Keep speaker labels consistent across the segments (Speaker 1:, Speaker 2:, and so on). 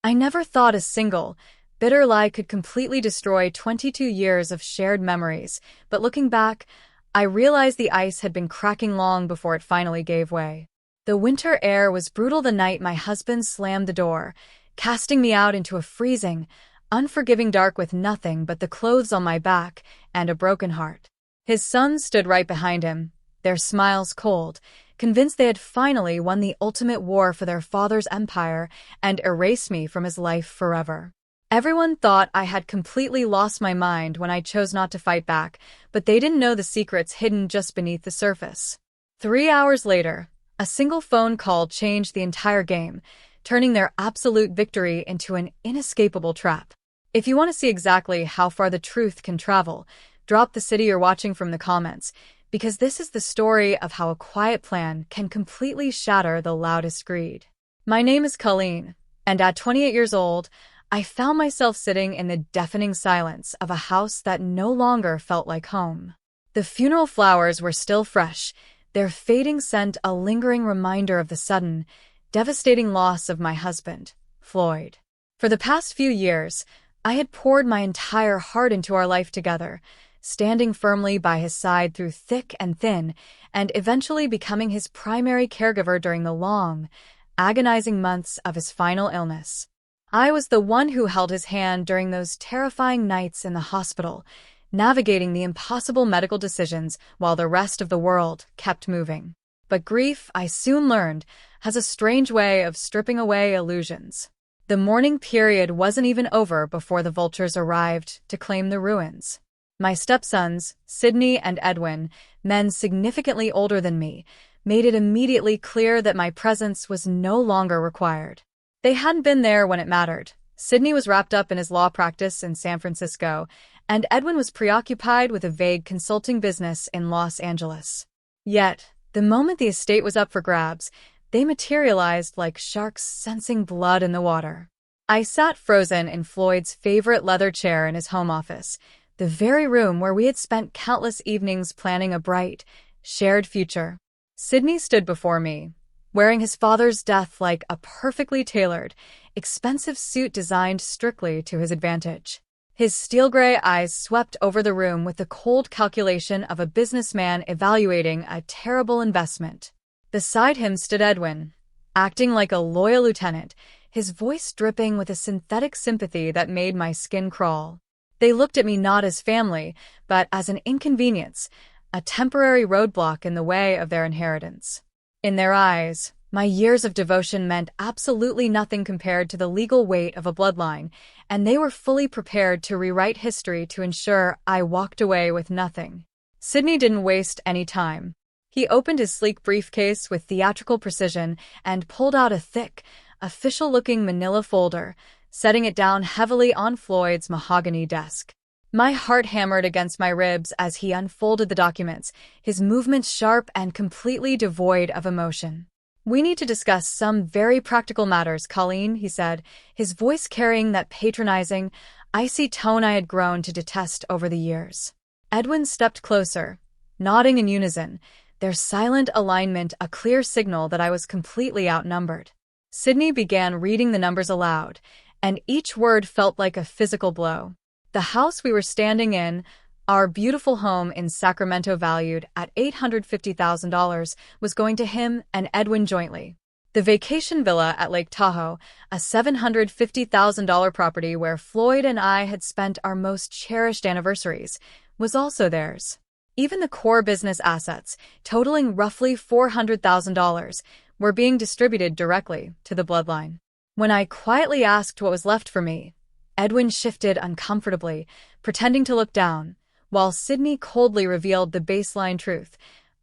Speaker 1: I never thought a single, bitter lie could completely destroy 22 years of shared memories, but looking back, I realized the ice had been cracking long before it finally gave way. The winter air was brutal the night my husband slammed the door, casting me out into a freezing, unforgiving dark with nothing but the clothes on my back and a broken heart. His sons stood right behind him, their smiles cold, convinced they had finally won the ultimate war for their father's empire and erased me from his life forever. Everyone thought I had completely lost my mind when I chose not to fight back, but they didn't know the secrets hidden just beneath the surface. 3 hours later, a single phone call changed the entire game, turning their absolute victory into an inescapable trap. If you want to see exactly how far the truth can travel, drop the city you're watching from the comments, because this is the story of how a quiet plan can completely shatter the loudest greed. My name is Colleen, and at 28 years old, I found myself sitting in the deafening silence of a house that no longer felt like home. The funeral flowers were still fresh, their fading scent a lingering reminder of the sudden, devastating loss of my husband, Floyd. For the past few years, I had poured my entire heart into our life together, standing firmly by his side through thick and thin, and eventually becoming his primary caregiver during the long, agonizing months of his final illness. I was the one who held his hand during those terrifying nights in the hospital, navigating the impossible medical decisions while the rest of the world kept moving. But grief, I soon learned, has a strange way of stripping away illusions. The mourning period wasn't even over before the vultures arrived to claim the ruins. My stepsons, Sydney and Edwin, men significantly older than me, made it immediately clear that my presence was no longer required. They hadn't been there when it mattered. Sydney was wrapped up in his law practice in San Francisco, and Edwin was preoccupied with a vague consulting business in Los Angeles. Yet, the moment the estate was up for grabs, they materialized like sharks sensing blood in the water. I sat frozen in Floyd's favorite leather chair in his home office, the very room where we had spent countless evenings planning a bright, shared future. Sydney stood before me, wearing his father's death like a perfectly tailored, expensive suit designed strictly to his advantage. His steel-gray eyes swept over the room with the cold calculation of a businessman evaluating a terrible investment. Beside him stood Edwin, acting like a loyal lieutenant, his voice dripping with a synthetic sympathy that made my skin crawl. They looked at me not as family, but as an inconvenience, a temporary roadblock in the way of their inheritance. In their eyes, my years of devotion meant absolutely nothing compared to the legal weight of a bloodline, and they were fully prepared to rewrite history to ensure I walked away with nothing. Sydney didn't waste any time. He opened his sleek briefcase with theatrical precision and pulled out a thick, official-looking manila folder, setting it down heavily on Floyd's mahogany desk. My heart hammered against my ribs as he unfolded the documents, his movements sharp and completely devoid of emotion. "We need to discuss some very practical matters, Colleen," he said, his voice carrying that patronizing, icy tone I had grown to detest over the years. Edwin stepped closer, nodding in unison, their silent alignment a clear signal that I was completely outnumbered. Sydney began reading the numbers aloud, and each word felt like a physical blow. The house we were standing in, our beautiful home in Sacramento valued at $850,000, was going to him and Edwin jointly. The vacation villa at Lake Tahoe, a $750,000 property where Floyd and I had spent our most cherished anniversaries, was also theirs. Even the core business assets, totaling roughly $400,000, were being distributed directly to the bloodline. When I quietly asked what was left for me, Edwin shifted uncomfortably, pretending to look down, while Sydney coldly revealed the baseline truth,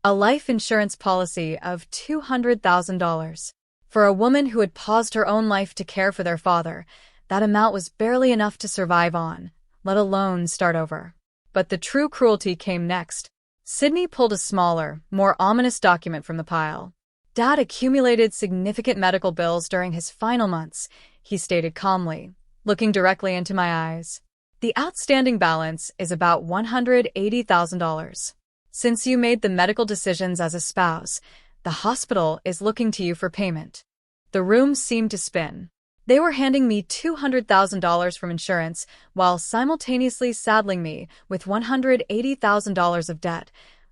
Speaker 1: a life insurance policy of $200,000. For a woman who had paused her own life to care for their father, that amount was barely enough to survive on, let alone start over. But the true cruelty came next. Sydney pulled a smaller, more ominous document from the pile. "Dad accumulated significant medical bills during his final months," he stated calmly, looking directly into my eyes. "The outstanding balance is about $180,000. Since you made the medical decisions as a spouse, the hospital is looking to you for payment." The room seemed to spin. They were handing me $200,000 from insurance while simultaneously saddling me with $180,000 of debt,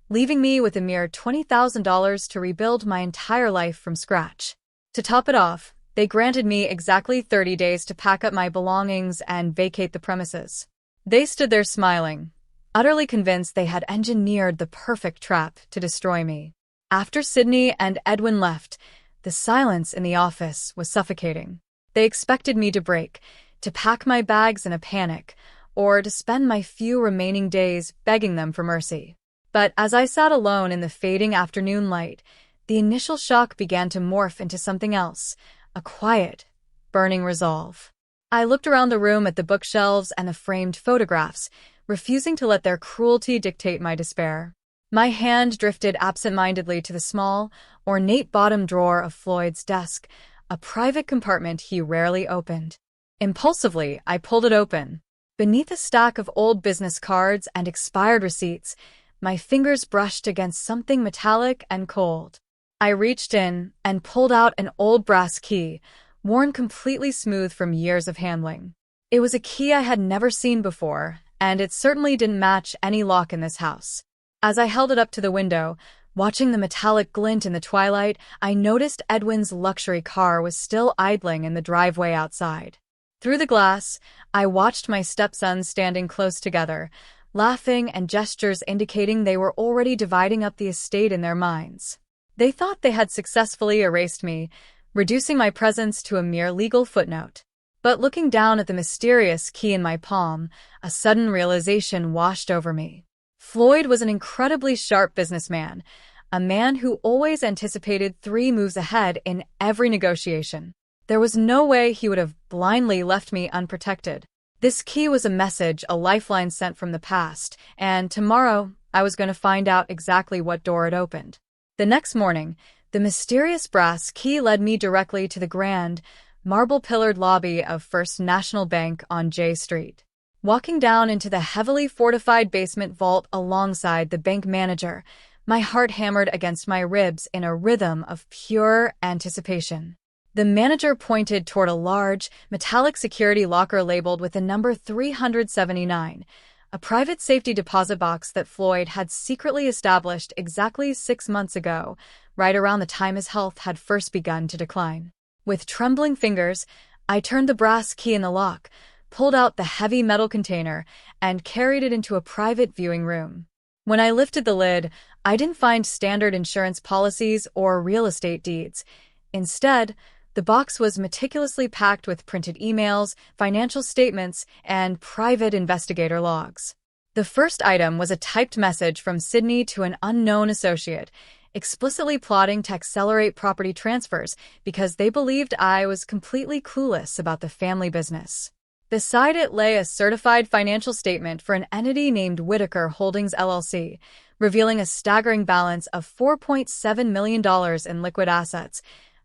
Speaker 1: leaving me with a mere $20,000 to rebuild my entire life from scratch. To top it off, they granted me exactly 30 days to pack up my belongings and vacate the premises. They stood there smiling, utterly convinced they had engineered the perfect trap to destroy me. After Sydney and Edwin left, the silence in the office was suffocating. They expected me to break, to pack my bags in a panic, or to spend my few remaining days begging them for mercy. But as I sat alone in the fading afternoon light, the initial shock began to morph into something else, a quiet, burning resolve. I looked around the room at the bookshelves and the framed photographs, refusing to let their cruelty dictate my despair. My hand drifted absent-mindedly to the small, ornate bottom drawer of Floyd's desk, a private compartment he rarely opened. Impulsively, I pulled it open. Beneath a stack of old business cards and expired receipts, my fingers brushed against something metallic and cold. I reached in and pulled out an old brass key, worn completely smooth from years of handling. It was a key I had never seen before, and it certainly didn't match any lock in this house. As I held it up to the window, watching the metallic glint in the twilight, I noticed Edwin's luxury car was still idling in the driveway outside. Through the glass, I watched my stepsons standing close together, laughing and gestures indicating they were already dividing up the estate in their minds. They thought they had successfully erased me, reducing my presence to a mere legal footnote. But looking down at the mysterious key in my palm, a sudden realization washed over me. Floyd was an incredibly sharp businessman, a man who always anticipated 3 moves ahead in every negotiation. There was no way he would have blindly left me unprotected. This key was a message, a lifeline sent from the past, and tomorrow I was going to find out exactly what door it opened. The next morning, the mysterious brass key led me directly to the grand, marble-pillared lobby of First National Bank on J Street. Walking down into the heavily fortified basement vault alongside the bank manager, my heart hammered against my ribs in a rhythm of pure anticipation. The manager pointed toward a large, metallic security locker labeled with the number 379, a private safety deposit box that Floyd had secretly established exactly 6 months ago, right around the time his health had first begun to decline. With trembling fingers, I turned the brass key in the lock, pulled out the heavy metal container, and carried it into a private viewing room. When I lifted the lid, I didn't find standard insurance policies or real estate deeds. Instead, the box was meticulously packed with printed emails, financial statements, and private investigator logs. The first item was a typed message from Sydney to an unknown associate, explicitly plotting to accelerate property transfers because they believed I was completely clueless about the family business. Beside it lay a certified financial statement for an entity named Whitaker Holdings LLC, revealing a staggering balance of $4.7 million in liquid assets,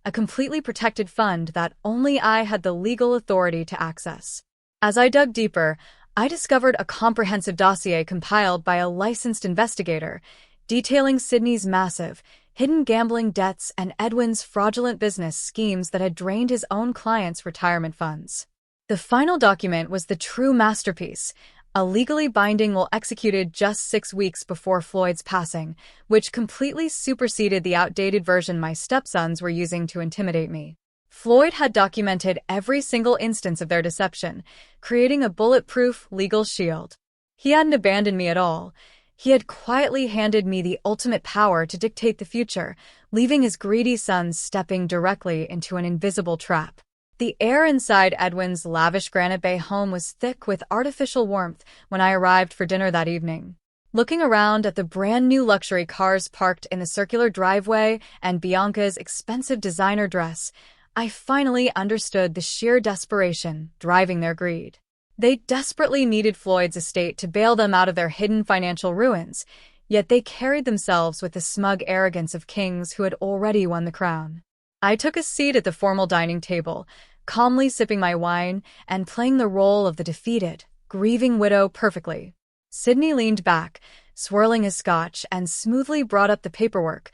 Speaker 1: a completely protected fund that only I had the legal authority to access. As I dug deeper, I discovered a comprehensive dossier compiled by a licensed investigator, detailing Sydney's massive, hidden gambling debts and Edwin's fraudulent business schemes that had drained his own clients' retirement funds. The final document was the true masterpiece, a legally binding will executed just 6 weeks before Floyd's passing, which completely superseded the outdated version my stepsons were using to intimidate me. Floyd had documented every single instance of their deception, creating a bulletproof legal shield. He hadn't abandoned me at all. He had quietly handed me the ultimate power to dictate the future, leaving his greedy sons stepping directly into an invisible trap. The air inside Edwin's lavish Granite Bay home was thick with artificial warmth when I arrived for dinner that evening. Looking around at the brand-new luxury cars parked in the circular driveway and Bianca's expensive designer dress, I finally understood the sheer desperation driving their greed. They desperately needed Floyd's estate to bail them out of their hidden financial ruins, yet they carried themselves with the smug arrogance of kings who had already won the crown. I took a seat at the formal dining table, calmly sipping my wine and playing the role of the defeated, grieving widow perfectly. Sydney leaned back, swirling his scotch, and smoothly brought up the paperwork,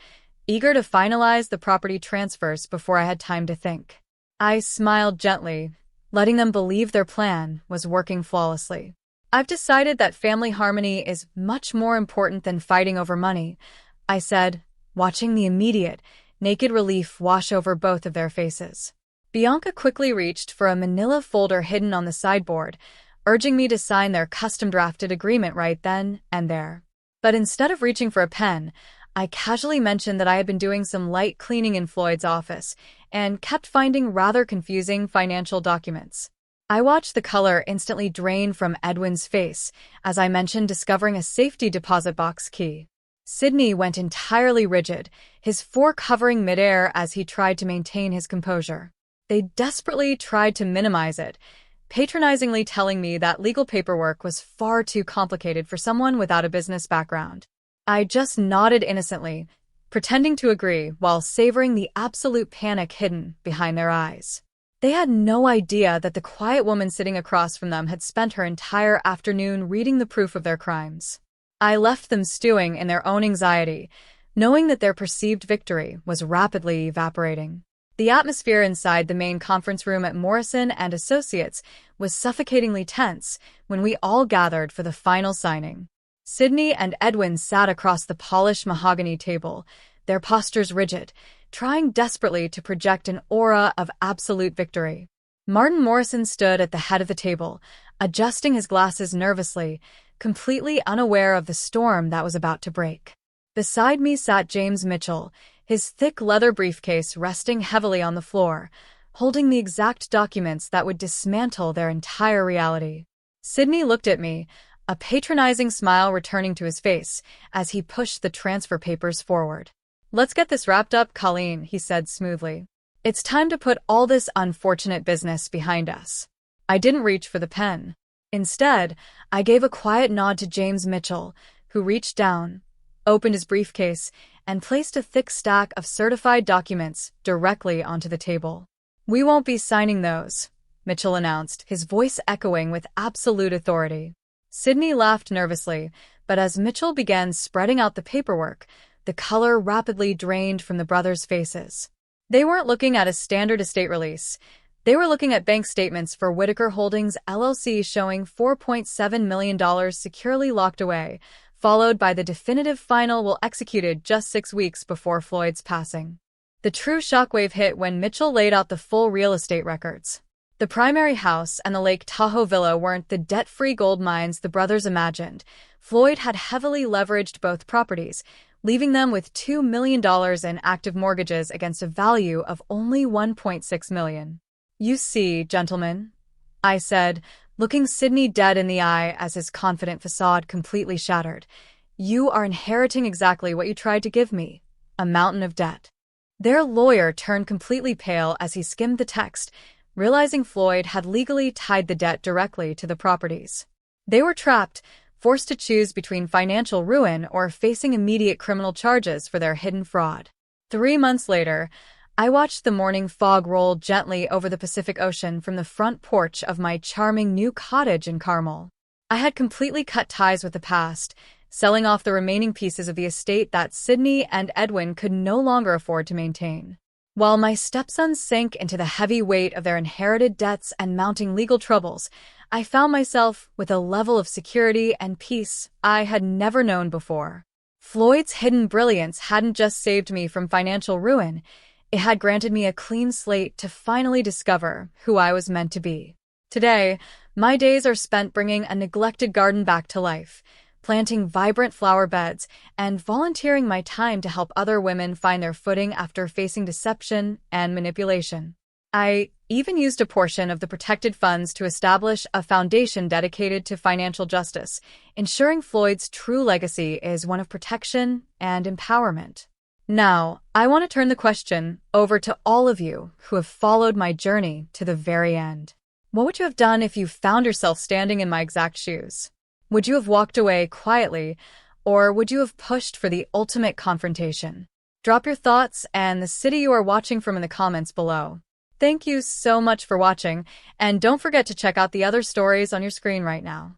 Speaker 1: eager to finalize the property transfers before I had time to think. I smiled gently, letting them believe their plan was working flawlessly. I've decided that family harmony is much more important than fighting over money, I said, watching the immediate, naked relief wash over both of their faces. Bianca quickly reached for a manila folder hidden on the sideboard, urging me to sign their custom-drafted agreement right then and there. But instead of reaching for a pen, I casually mentioned that I had been doing some light cleaning in Floyd's office and kept finding rather confusing financial documents. I watched the color instantly drain from Edwin's face as I mentioned discovering a safety deposit box key. Sydney went entirely rigid, his fork hovering midair as he tried to maintain his composure. They desperately tried to minimize it, patronizingly telling me that legal paperwork was far too complicated for someone without a business background. I just nodded innocently, pretending to agree while savoring the absolute panic hidden behind their eyes. They had no idea that the quiet woman sitting across from them had spent her entire afternoon reading the proof of their crimes. I left them stewing in their own anxiety, knowing that their perceived victory was rapidly evaporating. The atmosphere inside the main conference room at Morrison and Associates was suffocatingly tense when we all gathered for the final signing. Sydney and Edwin sat across the polished mahogany table, their postures rigid, trying desperately to project an aura of absolute victory. Martin Morrison stood at the head of the table, adjusting his glasses nervously, completely unaware of the storm that was about to break. Beside me sat James Mitchell, his thick leather briefcase resting heavily on the floor, holding the exact documents that would dismantle their entire reality. Sydney looked at me, a patronizing smile returning to his face as he pushed the transfer papers forward. "Let's get this wrapped up, Colleen," he said smoothly. "It's time to put all this unfortunate business behind us." I didn't reach for the pen. Instead, I gave a quiet nod to James Mitchell, who reached down, opened his briefcase, and placed a thick stack of certified documents directly onto the table. "We won't be signing those," Mitchell announced, his voice echoing with absolute authority. Sydney laughed nervously, but as Mitchell began spreading out the paperwork, the color rapidly drained from the brothers' faces. They weren't looking at a standard estate release. They were looking at bank statements for Whitaker Holdings LLC showing $4.7 million securely locked away, followed by the definitive final will executed just 6 weeks before Floyd's passing. The true shockwave hit when Mitchell laid out the full real estate records. The primary house and the Lake Tahoe villa weren't the debt-free gold mines the brothers imagined. Floyd had heavily leveraged both properties, leaving them with $2 million in active mortgages against a value of only $1.6 million. "You see, gentlemen," I said, looking Sydney dead in the eye as his confident facade completely shattered. "You are inheriting exactly what you tried to give me, a mountain of debt." Their lawyer turned completely pale as he skimmed the text, realizing Floyd had legally tied the debt directly to the properties. They were trapped, forced to choose between financial ruin or facing immediate criminal charges for their hidden fraud. 3 months later, I watched the morning fog roll gently over the Pacific Ocean from the front porch of my charming new cottage in Carmel. I had completely cut ties with the past, selling off the remaining pieces of the estate that Sydney and Edwin could no longer afford to maintain. While my stepsons sank into the heavy weight of their inherited debts and mounting legal troubles, I found myself with a level of security and peace I had never known before. Floyd's hidden brilliance hadn't just saved me from financial ruin, it had granted me a clean slate to finally discover who I was meant to be. Today, my days are spent bringing a neglected garden back to life, planting vibrant flower beds, and volunteering my time to help other women find their footing after facing deception and manipulation. I even used a portion of the protected funds to establish a foundation dedicated to financial justice, ensuring Floyd's true legacy is one of protection and empowerment. Now, I want to turn the question over to all of you who have followed my journey to the very end. What would you have done if you found yourself standing in my exact shoes? Would you have walked away quietly, or would you have pushed for the ultimate confrontation? Drop your thoughts and the city you are watching from in the comments below. Thank you so much for watching, and don't forget to check out the other stories on your screen right now.